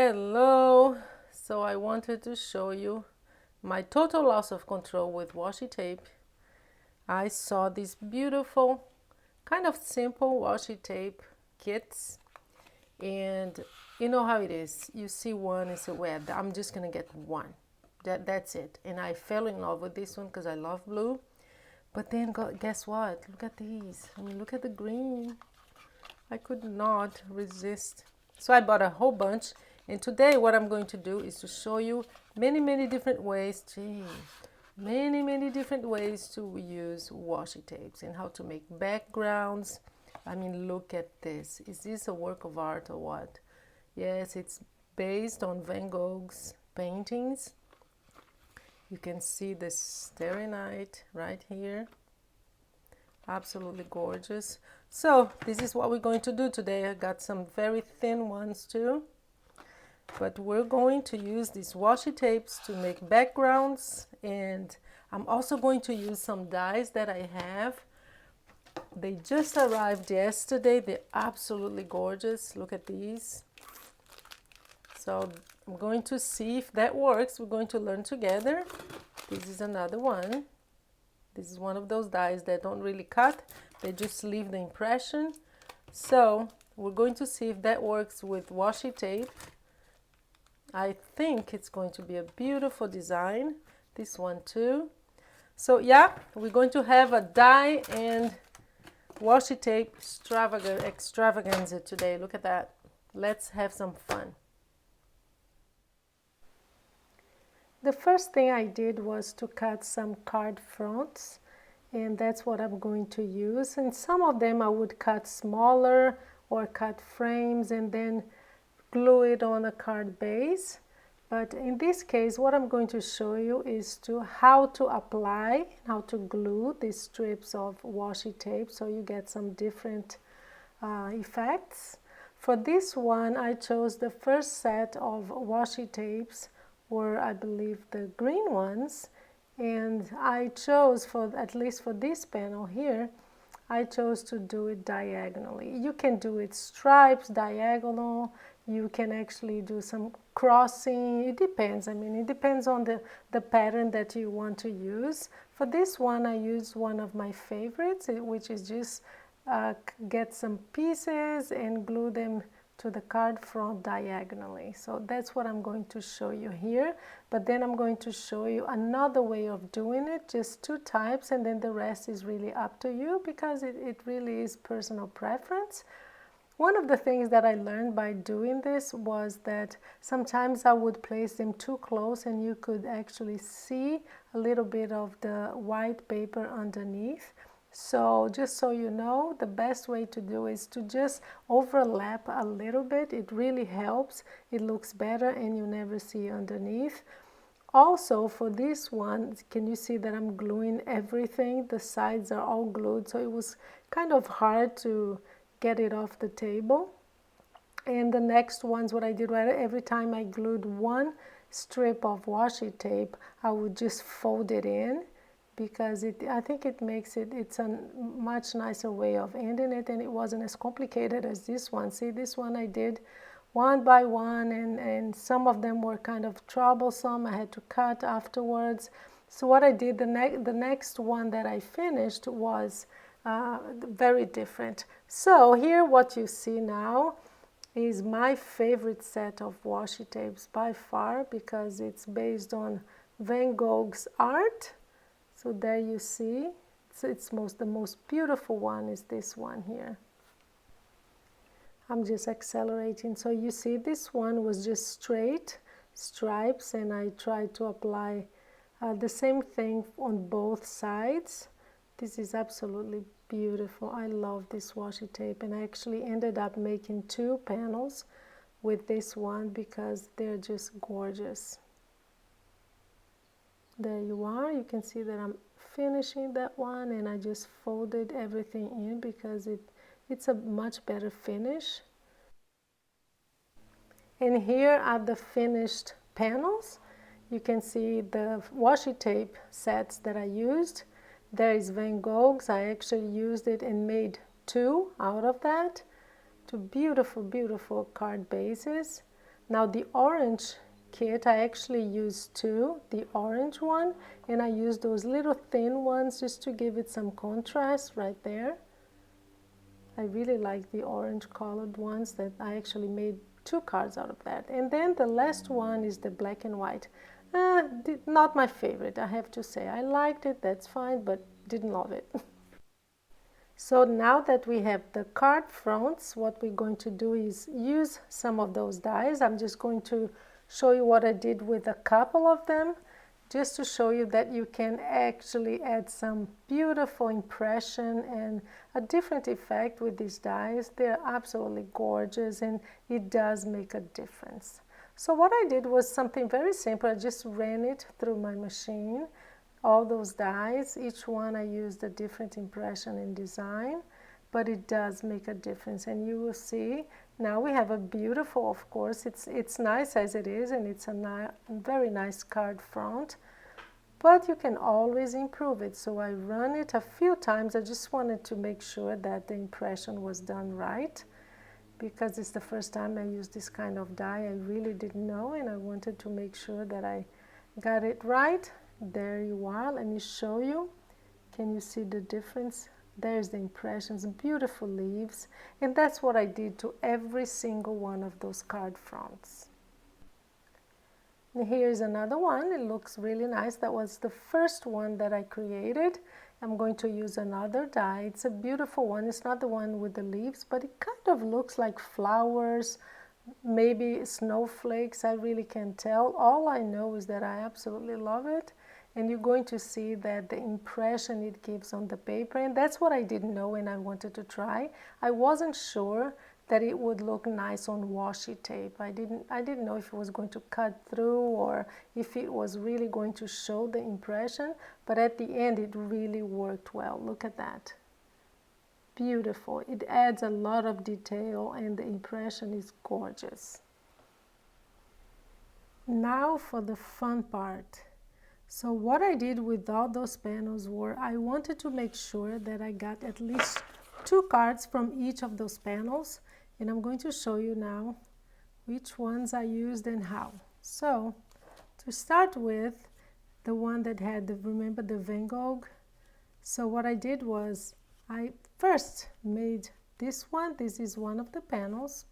Hello! So I wanted to show you my total loss of control with washi tape. I saw these beautiful, kind of simple washi tape kits, and you know how it is. You see one and say, well, I'm just gonna get one. That's it. And I fell in love with this one because I love blue. But then guess what? Look at these. I mean, look at the green. I could not resist. So I bought a whole bunch, and today what I'm going to do is to show you many different ways, many different ways to use washi tapes and how to make backgrounds. I mean, look at this. Is this a work of art or what? Yes, it's based on Van Gogh's paintings. You can see the Starry Night right here. Absolutely gorgeous. So this is what we're going to do today. I got some very thin ones too, but we're going to use these washi tapes to make backgrounds, and I'm also going to use some dies that I have. They just arrived yesterday. They're absolutely gorgeous. Look at these. So I'm going to see if that works. We're going to learn together. This is another one. This is one of those dies that don't really cut, they just leave the impression. So we're going to see if that works with washi tape. I think it's going to be a beautiful design. This one too. So yeah, we're going to have a die and washi tape extravaganza today. Look at that. Let's have some fun. The first thing I did was to cut some card fronts, and that's what I'm going to use. And some of them I would cut smaller or cut frames and then glue it on a card base. But in this case, what I'm going to show you is how to apply, how to glue these strips of washi tape so you get some different effects. For this one, I chose the first set of washi tapes, were, I believe, the green ones, and I chose, for at least for this panel here, I chose to do it diagonally. You can do it stripes, diagonal, you can actually do some crossing. It depends. I mean, it depends on the pattern that you want to use. For this one, I used one of my favorites, which is just get some pieces and glue them to the card front diagonally. So that's what I'm going to show you here. But then I'm going to show you another way of doing it, just two types, and then the rest is really up to you because it really is personal preference. One of the things that I learned by doing this was that sometimes I would place them too close and you could actually see a little bit of the white paper underneath. So just so you know, the best way to do is to just overlap a little bit. It really helps. It looks better and you never see underneath. Also for this one, can you see that I'm gluing everything? The sides are all glued, so it was kind of hard to get it off the table. And the next ones, what I did, right, every time I glued one strip of washi tape, I would just fold it in, because I think it makes it's a much nicer way of ending it, and it wasn't as complicated as this one. See, this one I did one by one, and some of them were kind of troublesome. I had to cut afterwards. So what I did, the next one that I finished was very different. So here what you see now is my favorite set of washi tapes by far, because it's based on Van Gogh's art. So there you see, the most beautiful one is this one here. I'm just accelerating. So you see, this one was just straight stripes, and I tried to apply the same thing on both sides. This is absolutely beautiful. I love this washi tape, and I actually ended up making two panels with this one because they're just gorgeous. There you are. You can see that I'm finishing that one, and I just folded everything in because it's a much better finish. And here are the finished panels. You can see the washi tape sets that I used. There is Van Gogh's. I actually used it and made two out of that. Two beautiful card bases. Now the orange kit, I actually used two, the orange one, and I used those little thin ones just to give it some contrast right there. I really like the orange colored ones that I actually made two cards out of that. And then the last one is the black and white. Not my favorite, I have to say. I liked it, that's fine, but didn't love it. So now that we have the card fronts, what we're going to do is use some of those dies. I'm just going to show you what I did with a couple of them, just to show you that you can actually add some beautiful impression and a different effect with these dies. They're absolutely gorgeous and it does make a difference. So what I did was something very simple. I just ran it through my machine. All those dies, each one I used a different impression and design, but it does make a difference. And you will see now we have a beautiful, of course, it's nice as it is, and it's a very nice card front, but you can always improve it. So I run it a few times. I just wanted to make sure that the impression was done right, because it's the first time I used this kind of die. I really didn't know, and I wanted to make sure that I got it right. There you are. Let me show you. Can you see the difference? There's the impressions, beautiful leaves, and that's what I did to every single one of those card fronts. And here's another one. It looks really nice. That was the first one that I created. I'm going to use another die. It's a beautiful one. It's not the one with the leaves, but it kind of looks like flowers, maybe snowflakes. I really can't tell. All I know is that I absolutely love it. And you're going to see that the impression it gives on the paper, and that's what I didn't know when I wanted to try. I wasn't sure that it would look nice on washi tape. I didn't know if it was going to cut through or if it was really going to show the impression, but at the end it really worked well. Look at that. Beautiful. It adds a lot of detail and the impression is gorgeous. Now for the fun part. So what I did with all those panels were I wanted to make sure that I got at least two cards from each of those panels, and I'm going to show you now which ones I used and how. So to start with, the one that had remember the Van Gogh. So what I did was I first made this one. This is one of the panels.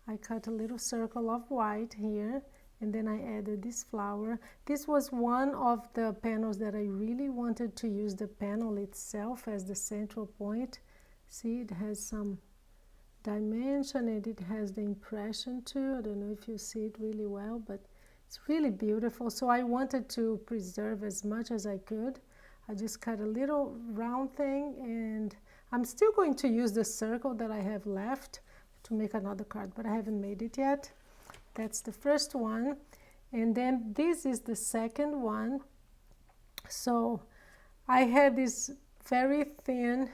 I cut a little circle of white here, and then I added this flower. This was one of the panels that I really wanted to use the panel itself as the central point. See, it has some dimension and it has the impression too. I don't know if you see it really well, but it's really beautiful. So I wanted to preserve as much as I could. I just cut a little round thing, and I'm still going to use the circle that I have left to make another card, but I haven't made it yet. That's the first one, and then this is the second one. So I had this very thin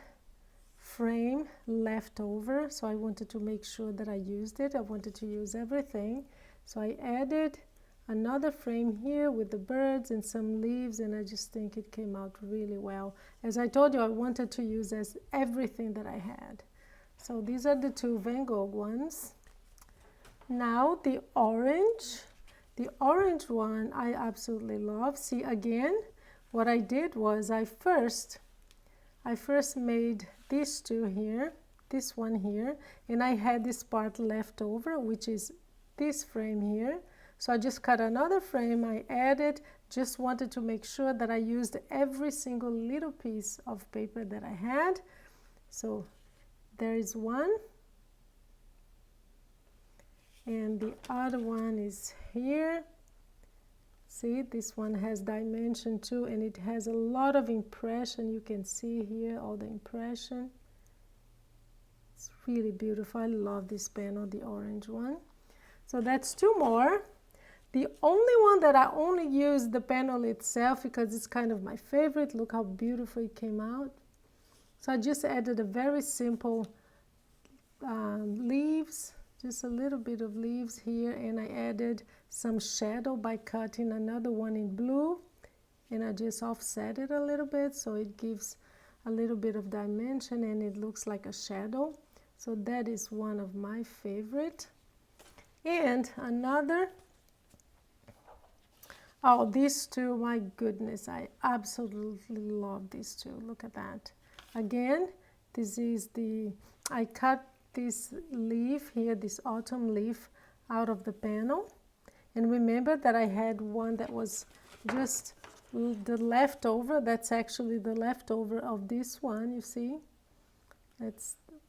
frame left over, so I wanted to make sure that I used it. I wanted to use everything, so I added another frame here with the birds and some leaves, and I just think it came out really well. As I told you, I wanted to use everything that I had. So these are the two Van Gogh ones. Now the orange one I absolutely love. See, again, what I did was I first made these two here, this one here, and I had this part left over, which is this frame here. So I just cut another frame, I added, just wanted to make sure that I used every single little piece of paper that I had. So there is one. And the other one is here. See, this one has dimension too, and it has a lot of impression. You can see here all the impression. It's really beautiful. I love this panel, the orange one. So that's two more. The only one that I only used the panel itself because it's kind of my favorite. Look how beautiful it came out. So I just added a very simple leaves. Just a little bit of leaves here, and I added some shadow by cutting another one in blue, and I just offset it a little bit so it gives a little bit of dimension and it looks like a shadow. So that is one of my favorite. And another, oh, these two, my goodness, I absolutely love these two. Look at that. Again, this is I cut this leaf here, this autumn leaf, out of the panel. And remember that I had one that was just the leftover. That's actually the leftover of this one, you see.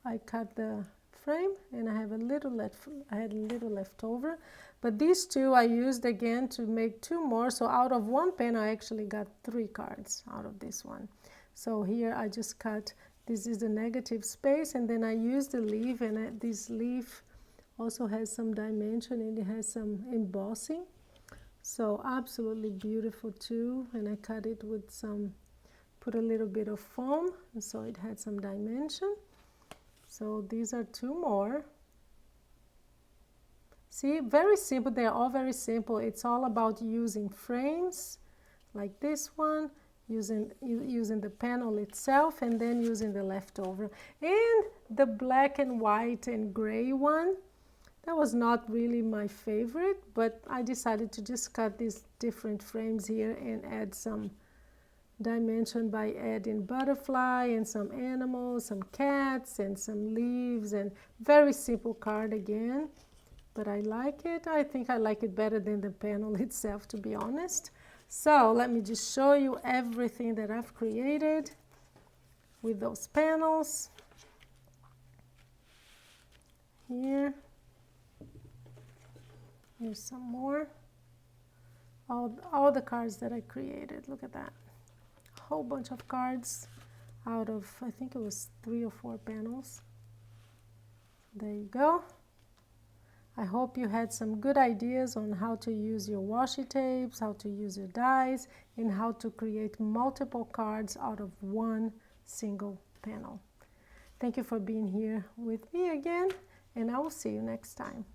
I cut the frame and I had a little left over. But these two I used again to make two more. So out of one panel I actually got 3 cards out of this one. So here I just cut, this is the negative space, and then I used the leaf, and this leaf also has some dimension and it has some embossing. So absolutely beautiful too. And I cut it with put a little bit of foam, and so it had some dimension. So these are 2 more. See, very simple. They're all very simple. It's all about using frames like this one, using the panel itself, and then using the leftover. And the black and white and gray one, that was not really my favorite, but I decided to just cut these different frames here and add some dimension by adding butterfly and some animals, some cats and some leaves, and very simple card again. But I like it. I think I like it better than the panel itself, to be honest. So let me just show you everything that I've created with those panels. Here's some more. All the cards that I created. Look at that. A whole bunch of cards out of, I think it was 3 or 4 panels. There you go. I hope you had some good ideas on how to use your washi tapes, how to use your dies, and how to create multiple cards out of one single panel. Thank you for being here with me again, and I will see you next time.